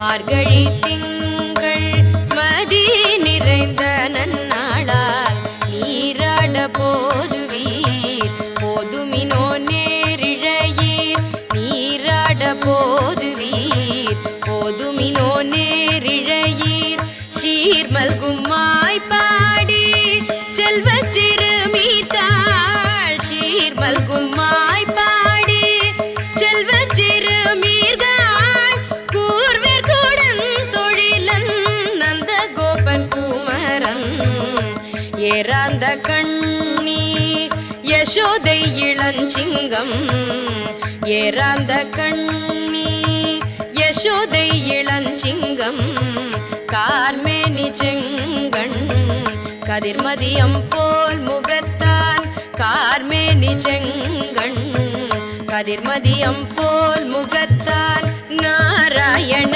மார்கழி திங்கள் மதி நிறைந்த நன்னாளால் நீராட போதுவீர் போதுமினோ நேரிழையீர் நீராட போதுவீர் போதுமினோ நேரிழையீர் சீர்மல்கும் மாய்பாடி செல்வ சிறுமீத்தாள் சீர்மல்கும் மாய்பாடி செல்வ சிறுமீர்கள் கூர்வேர் கூடன் தொழிலன் நந்த கோபன் குமரன் ஏறாந்த கண்ணி யசோதை இளஞ்சிங்கம் ஏறாந்த கண்ணி யசோதை இளஞ்சிங்கம் கார்மேனி செங்கண் கதிர்மதியம் போல் முகத்தான் கார்மேனி செங்கண் கதிர்மதியம் போல் முகத்தான் நாராயண